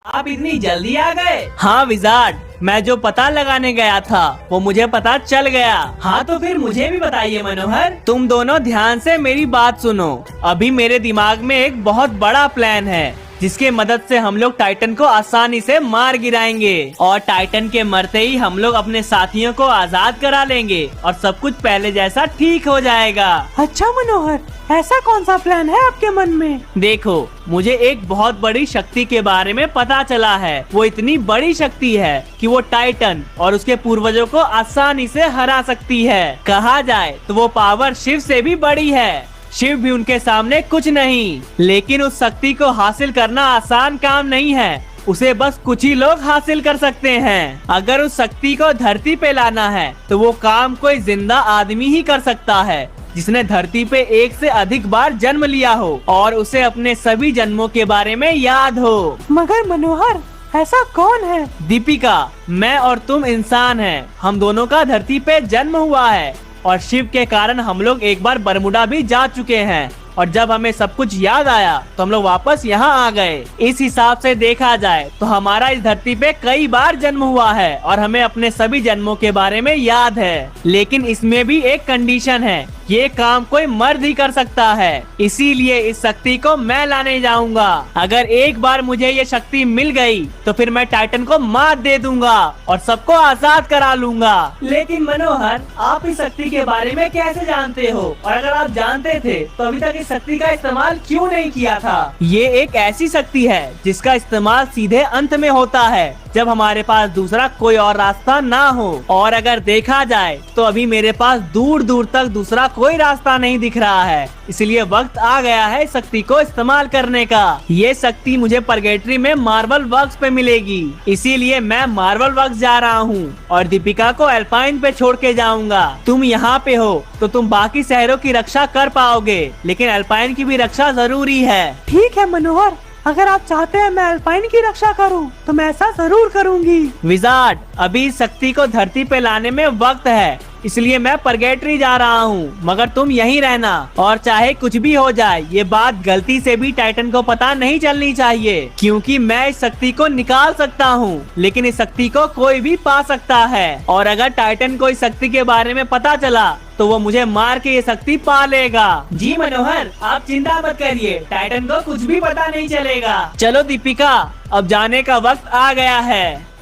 आप इतनी जल्दी आ गए? हाँ विजार्ड, मैं जो पता लगाने गया था वो मुझे पता चल गया। हाँ तो फिर मुझे भी बताइए मनोहर। तुम दोनों ध्यान से मेरी बात सुनो। अभी मेरे दिमाग में एक बहुत बड़ा प्लान है जिसके मदद से हम लोग टाइटन को आसानी से मार गिराएंगे और टाइटन के मरते ही हम लोग अपने साथियों को आजाद करा लेंगे और सब कुछ पहले जैसा ठीक हो जाएगा। अच्छा मनोहर, ऐसा कौन सा प्लान है आपके मन में? देखो, मुझे एक बहुत बड़ी शक्ति के बारे में पता चला है। वो इतनी बड़ी शक्ति है कि वो टाइटन और उसके पूर्वजों को आसानी से हरा सकती है। कहा जाए तो वो पावर शिव से भी बड़ी है। शिव भी उनके सामने कुछ नहीं। लेकिन उस शक्ति को हासिल करना आसान काम नहीं है। उसे बस कुछ ही लोग हासिल कर सकते हैं। अगर उस शक्ति को धरती पे लाना है तो वो काम कोई जिंदा आदमी ही कर सकता है जिसने धरती पे एक से अधिक बार जन्म लिया हो और उसे अपने सभी जन्मों के बारे में याद हो। मगर मनोहर, ऐसा कौन है? दीपिका, मैं और तुम इंसान हैं। हम दोनों का धरती पे जन्म हुआ है और शिव के कारण हम लोग एक बार बरमुडा भी जा चुके हैं और जब हमें सब कुछ याद आया तो हम लोग वापस यहाँ आ गए। इस हिसाब से देखा जाए तो हमारा इस धरती पे कई बार जन्म हुआ है और हमें अपने सभी जन्मों के बारे में याद है। लेकिन इसमें भी एक कंडीशन है, ये काम कोई मर्द ही कर सकता है। इसीलिए इस शक्ति को मैं लाने जाऊंगा। अगर एक बार मुझे ये शक्ति मिल गई तो फिर मैं टाइटन को मात दे दूंगा और सबको आजाद करा लूंगा। लेकिन मनोहर, आप इस शक्ति के बारे में कैसे जानते हो? और अगर आप जानते थे तो अभी तक इस शक्ति का इस्तेमाल क्यों नहीं किया था? ये एक ऐसी शक्ति है जिसका इस्तेमाल सीधे अंत में होता है, जब हमारे पास दूसरा कोई और रास्ता ना हो। और अगर देखा जाए तो अभी मेरे पास दूर दूर तक दूसरा कोई रास्ता नहीं दिख रहा है। इसलिए वक्त आ गया है इस शक्ति को इस्तेमाल करने का। ये शक्ति मुझे परगेटरी में मार्बल वर्क्स पे मिलेगी। इसीलिए मैं मार्बल वर्क्स जा रहा हूँ और दीपिका को एल्पाइन पे छोड़ के जाऊंगा। तुम यहाँ पे हो तो तुम बाकी शहरों की रक्षा कर पाओगे, लेकिन एल्पाइन की भी रक्षा जरूरी है। ठीक है मनोहर, अगर आप चाहते हैं मैं अल्पाइन की रक्षा करूं, तो मैं ऐसा जरूर करूंगी। विजार्ड, अभी इस शक्ति को धरती पे लाने में वक्त है, इसलिए मैं परगेटरी जा रहा हूँ। मगर तुम यहीं रहना और चाहे कुछ भी हो जाए ये बात गलती से भी टाइटन को पता नहीं चलनी चाहिए, क्योंकि मैं इस शक्ति को निकाल सकता हूँ लेकिन इस शक्ति को कोई भी पा सकता है। और अगर टाइटन को इस शक्ति के बारे में पता चला तो वो मुझे मार के ये शक्ति पा लेगा। जी मनोहर, आप चिंता मत करिए, टाइटन को कुछ भी पता नहीं चलेगा। चलो दीपिका, अब जाने का वक्त आ गया है।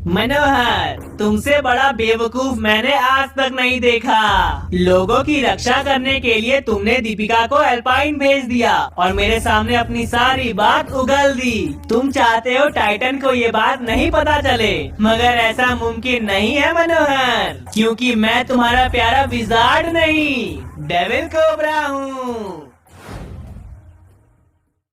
मनोहर, तुमसे बड़ा बेवकूफ मैंने आज तक नहीं देखा। लोगों की रक्षा करने के लिए तुमने दीपिका को एल्पाइन भेज दिया और मेरे सामने अपनी सारी बात उगल दी। तुम चाहते हो टाइटन को ये बात नहीं पता चले, मगर ऐसा मुमकिन नहीं है मनोहर, क्योंकि मैं तुम्हारा प्यारा विजार्ड नहीं, डेविल कोबरा हूँ।